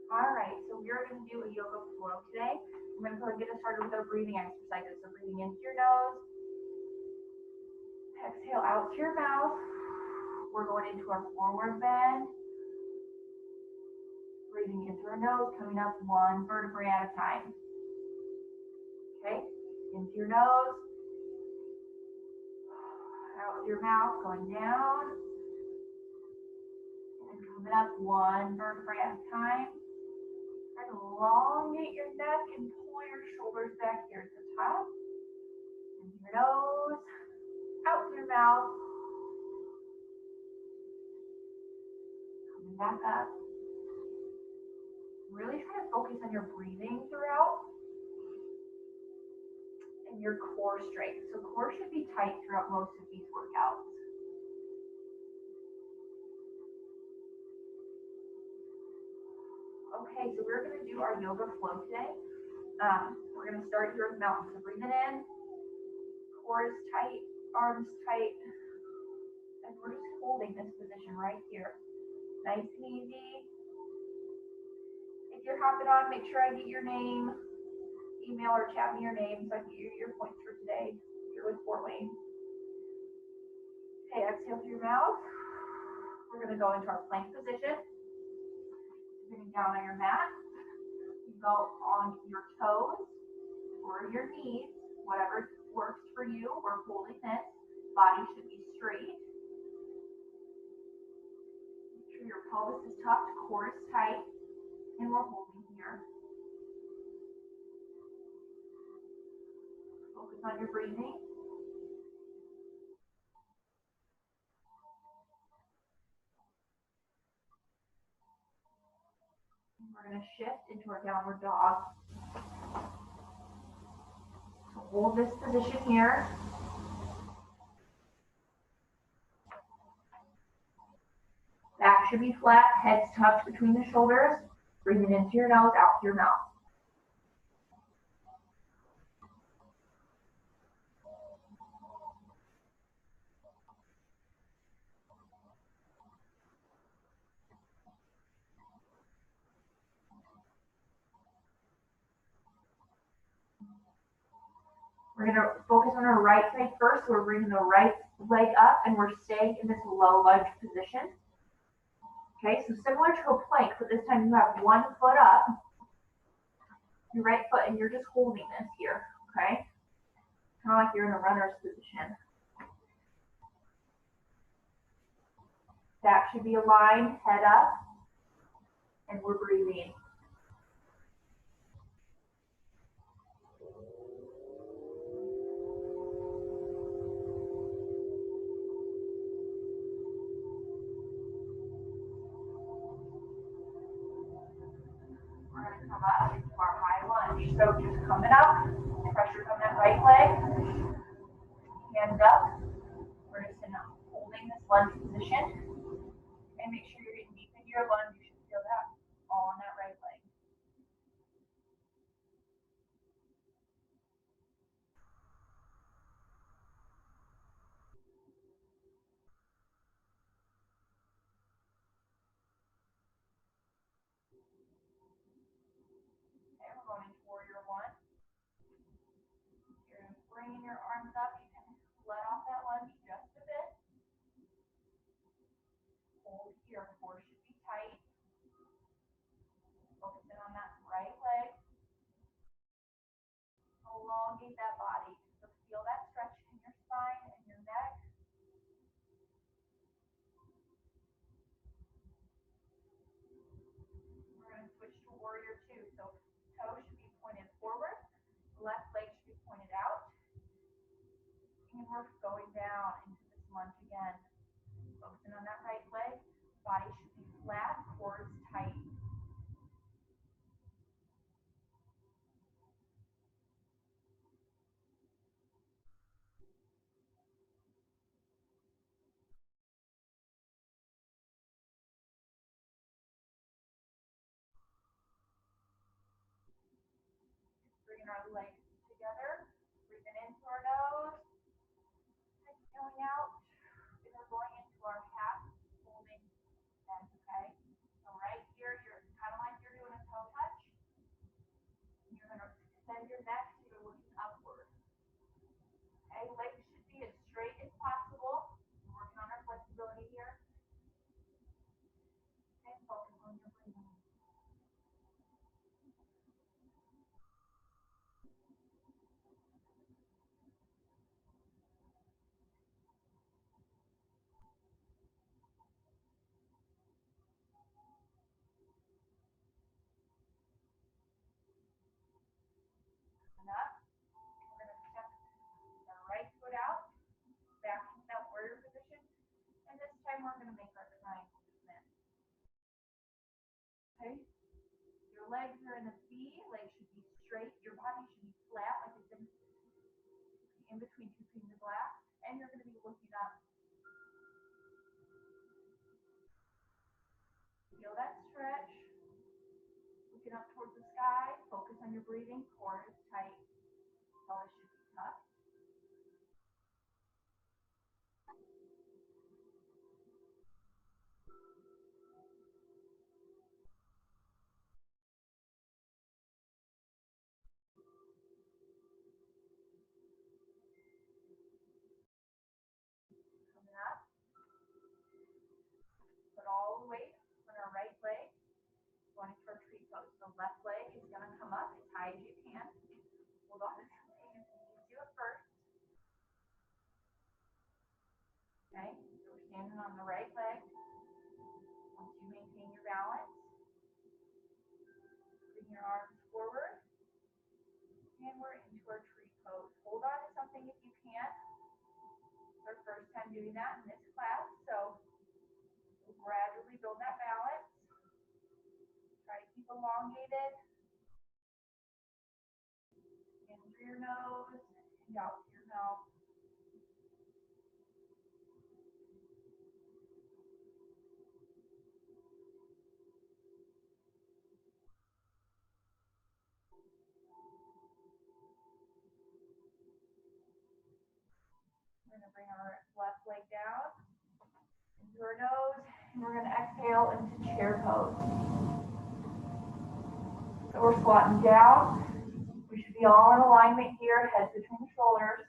All right, so we're going to do a yoga flow today. We're going to get us started with our breathing exercises. So breathing into your nose, exhale out to your mouth. We're going into our forward bend. Breathing in through our nose, coming up one vertebrae at a time. Okay, into your nose, out to your mouth, going down, and coming up one vertebrae at a time. Try to elongate your neck and pull your shoulders back here to the top. Into your nose, out to your mouth, coming back up. Really try to focus on your breathing throughout and your core strength. So core should be tight throughout most of these workouts. Okay, so we're going to do our yoga flow today. We're going to start here with mountain. So breathing in, core is tight, arms tight, and we're just holding this position right here. Nice and easy. If you're hopping on, make sure I get your name. Email or chat me your name so I can get your points for today. If you're with Fort Wayne. Okay, exhale through your mouth. We're going to go into our plank position. Sitting down on your mat. You go on your toes or your knees, whatever works for you. We're holding this. Body should be straight. Make sure your pelvis is tucked, core is tight, and we're holding here. Focus on your breathing. And we're going to shift into our downward dog. So hold this position here. Back should be flat, head's tucked between the shoulders. Breathing into your nose, out through your mouth. We're going to focus on our right side first. So we're bringing the right leg up and we're staying in this low lunge position. Okay, so similar to a plank, but this time you have one foot up, your right foot, and you're just holding this here, okay? Kind of like you're in a runner's position. Back should be aligned, head up, and we're breathing. We're going to come up into our high lunge. So just coming up, pressure on that right leg, hand up. We're just holding this lunge position. And make sure you're getting deep into your lunge. You should feel that all on that right leg. Okay, we're going into warrior one. You're bringing your arms up. You can let off that lunge just a bit. Hold here. Core should be tight. Focusing on that right leg. Elongate that body. So feel that stretch in your spine and your neck. We're going to switch to warrior two. So toe should be pointed forward. Left leg should be pointed out. And we're going down into this lunge again. Focusing on that right leg. Body should be flat. Core is tight. Bringing our legs together. Breathing into our nose. Exhaling out. And we're going into our half holding bend, okay? So right here, you're kind of like you're doing a on your breathing. Coming up, we're going to step the right foot out, back into that warrior position, and this time we're going to make our triangle movement. Okay, your legs are in a V, legs should be straight, your body should be flat, like it's in between two panes of glass, and you're going to be looking up. Feel that stretch, looking up towards the sky, focus on your breathing, core is tight, pelvis should be tucked. Coming up, put all the weight on our right leg, going into our tree pose. The left leg is going to come up as high as you can. Hold on to something if you need to do it first. Okay, so we're standing on the right leg. Once you maintain your balance, bring your arms forward, and we're into our tree pose. Hold on to something if you can. It's our first time doing that in this class, so we'll gradually build that balance. Try to keep elongated. In through your nose and out through your mouth. We're going to bring our left leg down into our nose, and we're going to exhale into chair pose. So we're squatting down. We should be all in alignment here, heads between the shoulders.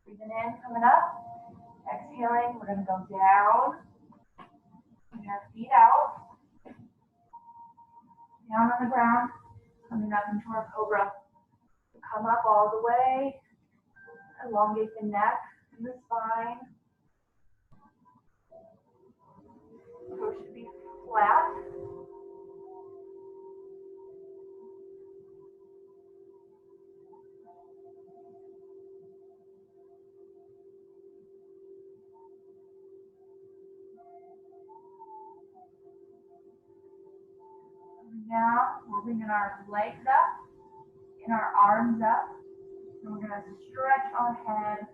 Breathing in, coming up. Exhaling, we're going to go down. Bring our feet out. Down on the ground. Coming up into our cobra. Come up all the way. Elongate the neck and the spine. Toes should be flat. Down, we're bringing our legs up and our arms up. And we're going to stretch our head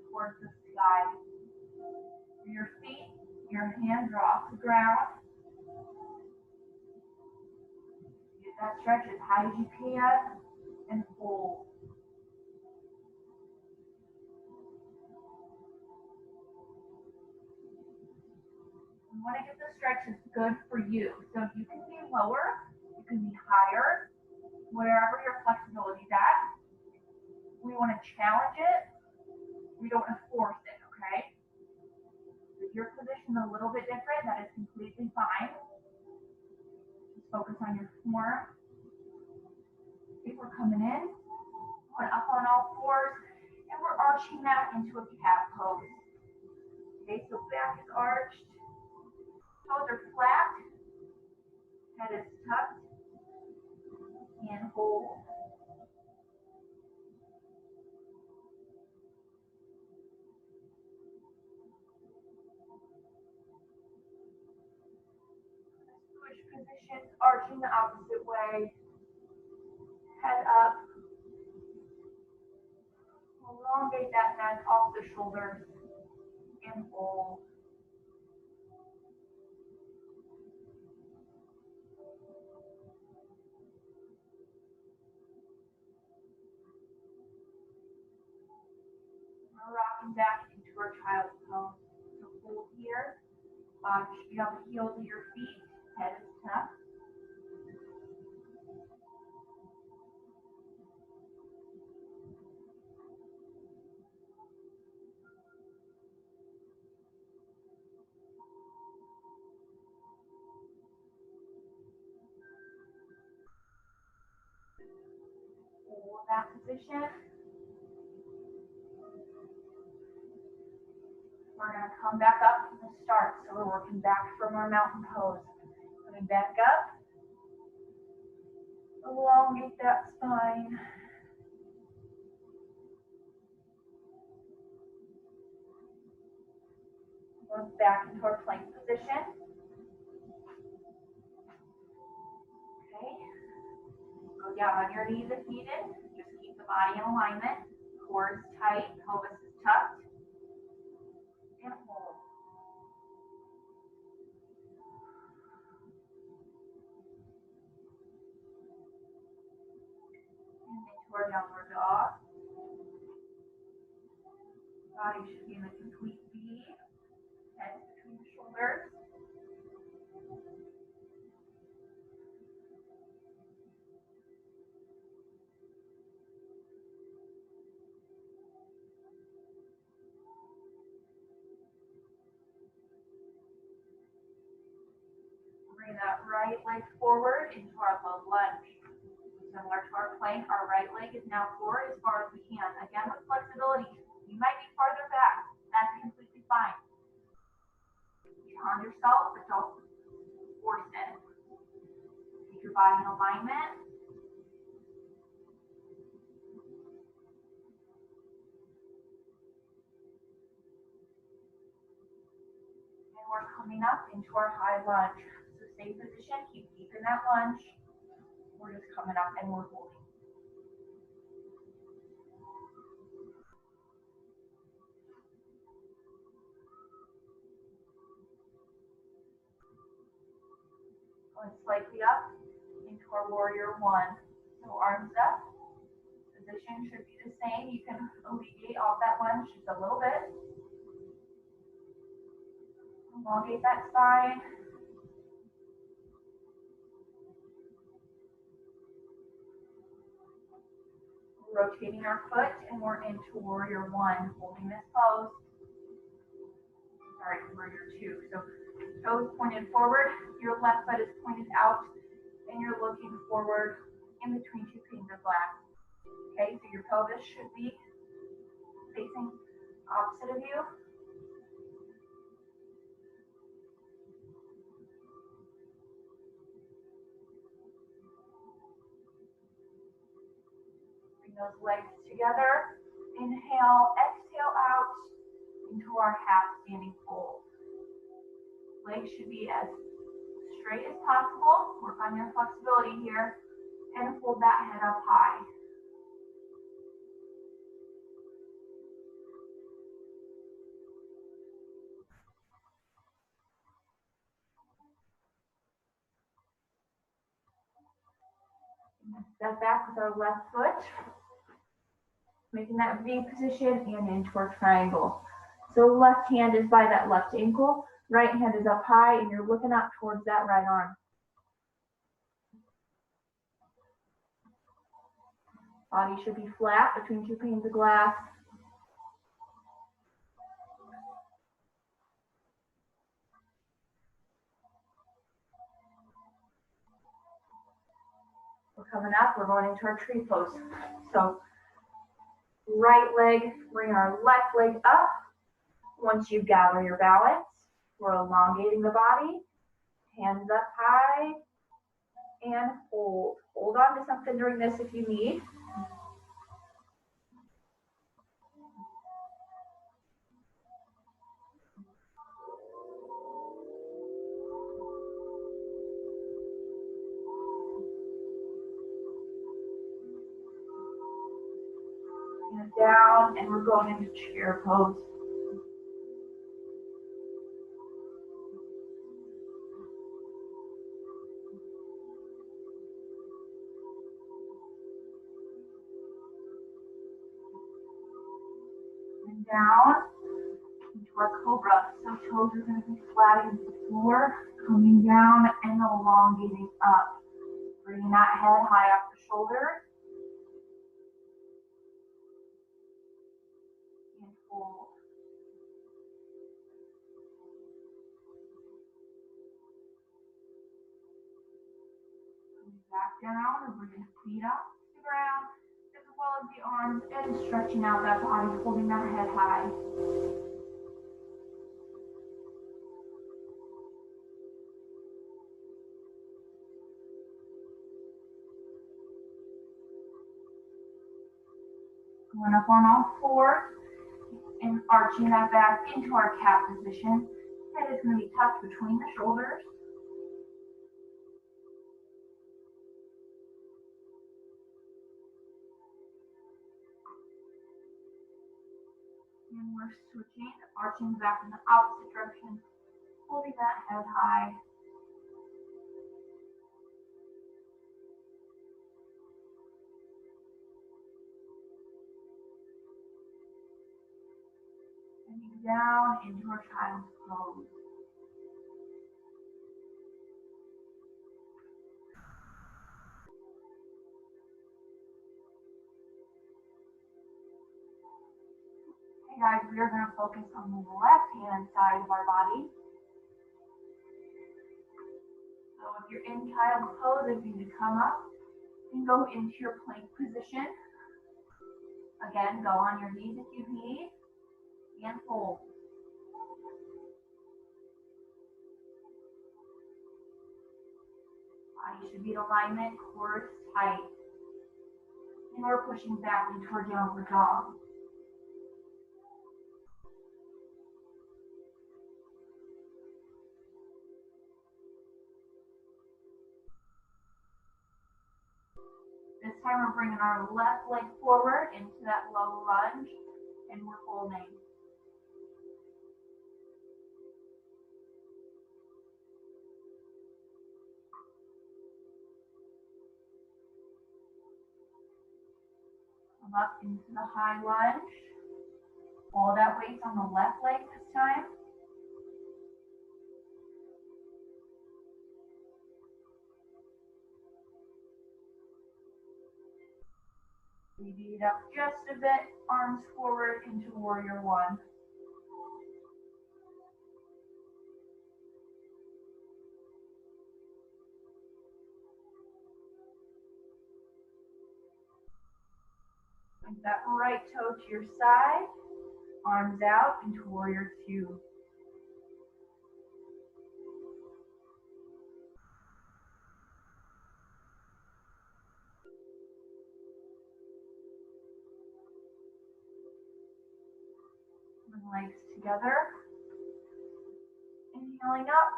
towards the sky. Your feet, your hands are off the ground. Get that stretch as high as you can and hold. You want to get the stretch that's good for you. So you can be lower, you can be higher, wherever your flexibility is at. We want to challenge it. We don't want to force it, okay? If your position is a little bit different, that is completely fine. Just focus on your form. Okay, we're coming in, going up on all fours, and we're arching that into a cat pose. Okay, so back is arched, toes are flat, head is tucked, and hold. Switch positions, arching the opposite way, head up, elongate that neck off the shoulders, and hold. We're rocking back into our child's pose. So hold here, Bottom should be on the heels of your feet. Head is tucked. Hold that position. We're going to come back up from the start. So we're working back from our mountain pose. Coming back up. Elongate that spine. Move back into our plank position. Okay. Go down on your knees if needed. Just keep the body in alignment. Core is tight, pelvis is tucked. And hold. And into our downward dog. Body should be in a complete V. Head between the shoulders. Bring that right leg forward into our low lunge. Similar to our plank, our right leg is now forward as far as we can. Again, with flexibility, you might be farther back. That's completely fine. Challenge yourself, but don't force it. Keep your body in alignment. And we're coming up into our high lunge. So stay positioned, keep deep in that lunge. We're just coming up and we're holding. Going slightly up into our warrior one. So arms up. Position should be the same. You can alleviate off that lunge just a little bit. Elongate that spine. Rotating our foot and we're into warrior one, holding this pose. Sorry, warrior two. So toes pointed forward, your left foot is pointed out, and you're looking forward in between two panes of glass. Okay, so your pelvis should be facing opposite of you. Bring those legs together. Inhale, exhale out into our half standing fold. Legs should be as straight as possible. Work on your flexibility here and hold that head up high. Step back with our left foot, making that V position and into our triangle. So left hand is by that left ankle, right hand is up high, and you're looking up towards that right arm. Body should be flat between two panes of glass. We're coming up, we're going into our tree pose. So right leg, bring our left leg up. Once you gather your balance, we're elongating the body, hands up high, and hold. Hold on to something during this if you need. And down, and we're going into chair pose. And down into our cobra. So toes are going to be flat against the floor, coming down and elongating up. Bringing that head high off the shoulders. And hold. Coming back down and bringing the feet up to the ground, as well as the arms, and stretching out that body, holding that head high. Going up on all fours and arching that back into our cat position. Head is going to be tucked between the shoulders. And we're switching, arching back in the opposite direction, holding that head high. Bending down into our child's pose. Okay guys, we are going to focus on the left hand side of our body. So if you're in child's pose, if you need to come up and go into your plank position. Again, go on your knees if you need, and hold. Body should be in alignment, core is tight. And we're pushing back into our downward dog. This time we're bringing our left leg forward into that low lunge, and we're holding. Come up into the high lunge. All that weight's on the left leg this time. Speed it up just a bit, arms forward into warrior one. Bring that right toe to your side, arms out into warrior two. Legs together, inhaling up,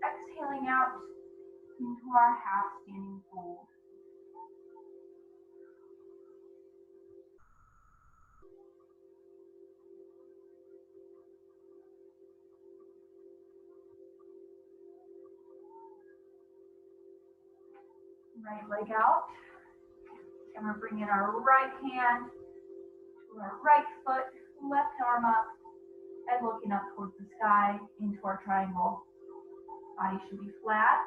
exhaling out into our half standing fold. Right leg out, and we're bringing our right hand to our right foot, left arm up, and looking up towards the sky into our triangle. Body should be flat.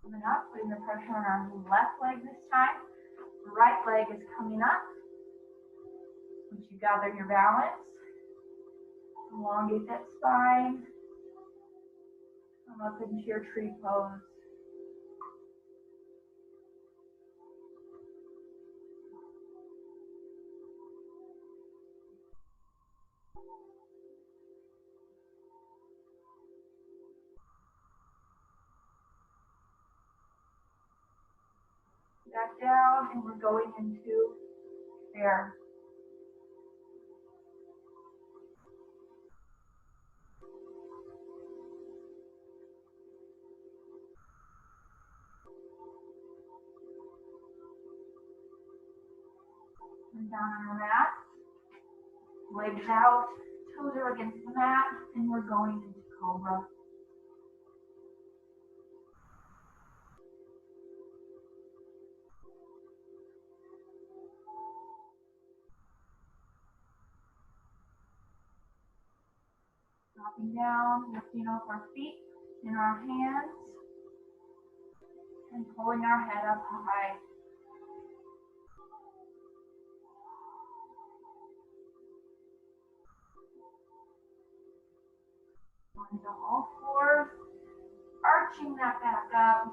Coming up, putting the pressure on our left leg this time. Right leg is coming up. Once you gather your balance, elongate that spine. Come up into your tree pose. Back down, and we're going into bear. And down on our mat. Legs out, toes are against the mat, and we're going into cobra. Dropping down, lifting off our feet in our hands, and pulling our head up high. Onto all fours, arching that back up.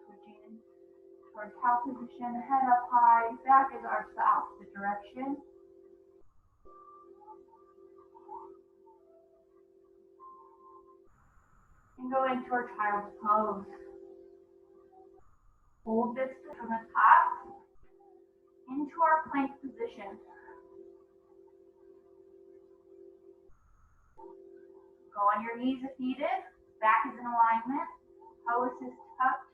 Switching towards cow position, head up high, back is our opposite direction. And go into our child's pose. Hold this from the top into our plank position. Go on your knees if needed. Back is in alignment. Pelvis is tucked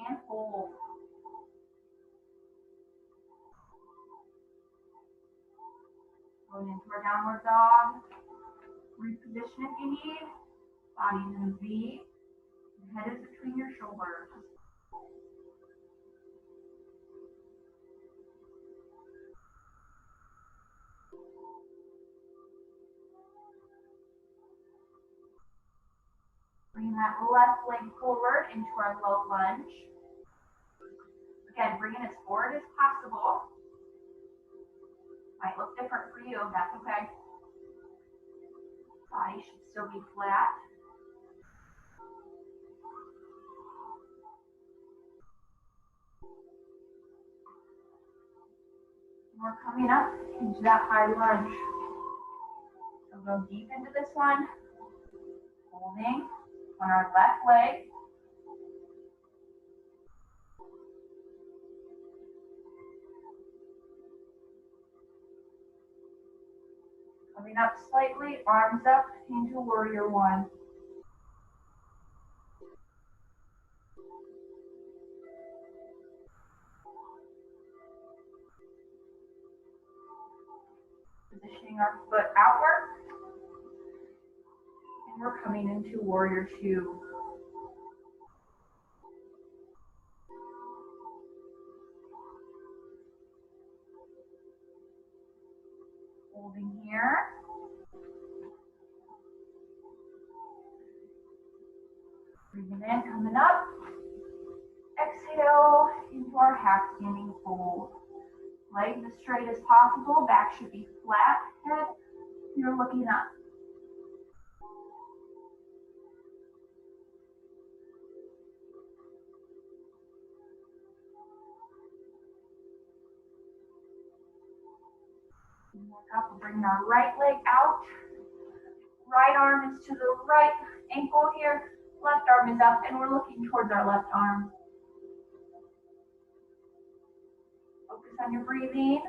and hold. Going into our downward dog. Reposition if you need. Body's in a V. Your head is between your shoulders. Bring that left leg forward into our low lunge. Again, bring it as forward as possible. Might look different for you, that's okay. Body should still be flat. We're coming up into that high lunge. So go deep into this one, holding on our left leg. Coming up slightly, arms up into warrior one. Positioning our foot outward. And we're coming into warrior two. Holding here. Breathing in, coming up. Exhale into our half standing fold. Legs as straight as possible. Back should be flat. Head, you're looking up. Look up, we'll bring our right leg out. Right arm is to the right ankle here. Left arm is up, and we're looking towards our left arm. Focus on your breathing.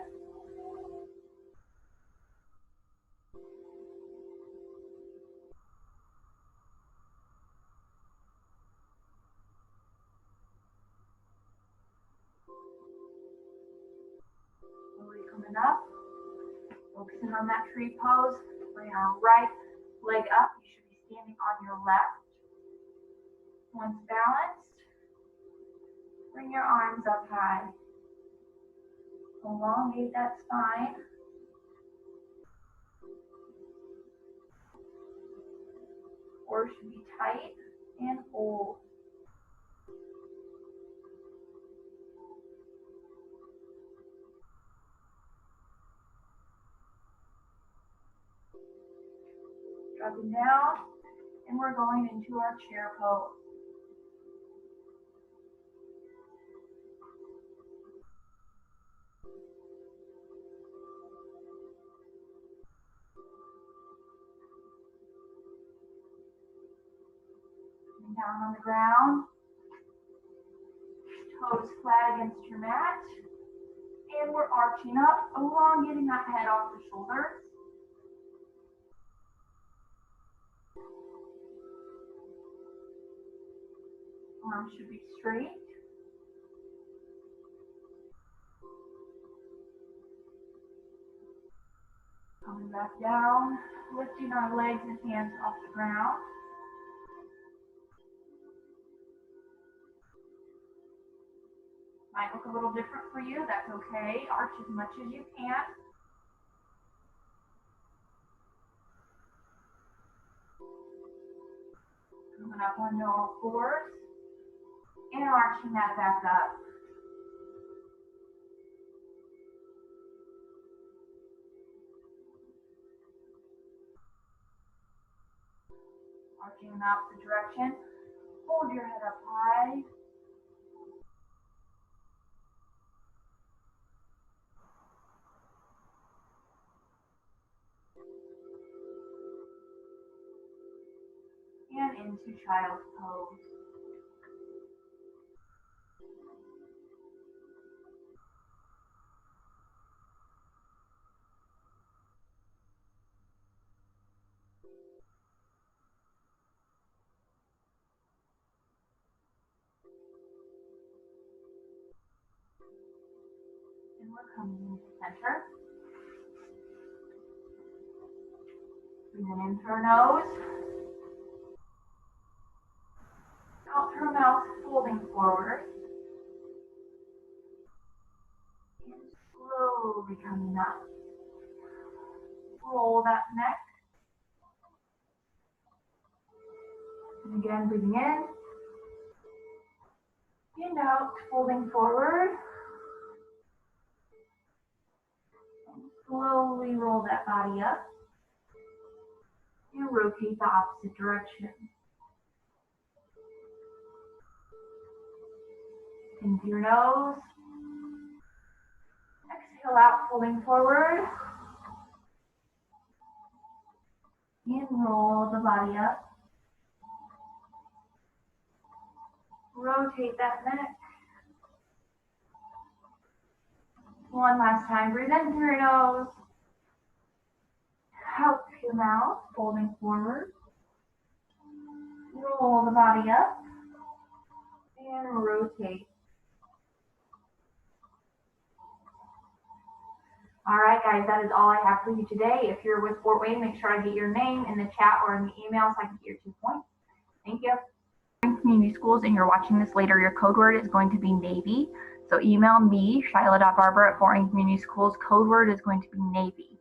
Slowly coming up. Focusing on that tree pose. Bring our right leg up. You should be standing on your left. Once balanced, bring your arms up high. Elongate that spine. Core should be tight and hold. Dropping down, and we're going into our chair pose. Down on the ground, toes flat against your mat, and we're arching up, elongating that head off the shoulders. Arms should be straight. Coming back down, lifting our legs and hands off the ground. Might look a little different for you. That's okay. Arch as much as you can. Coming up onto all fours and arching that back up. Arching in the opposite direction. Hold your head up high. And into child's pose. And we're coming into center. Breathing in through our nose. Out through our mouth, folding forward. And slowly coming up. Roll that neck. And again, breathing in. And out, folding forward. And slowly roll that body up. And rotate the opposite direction. In through your nose. Exhale out, folding forward. And roll the body up. Rotate that neck. One last time. Breathe in through your nose. Out through your mouth, folding forward. Roll the body up. And rotate. All right, guys, that is all I have for you today. If you're with Fort Wayne, make sure I get your name in the chat or in the email so I can get your 2 points. Thank you. Community schools, and you're watching this later, your code word is going to be Navy. So email me, Shyla.Barber at Fort Wayne Community Schools. Code word is going to be Navy.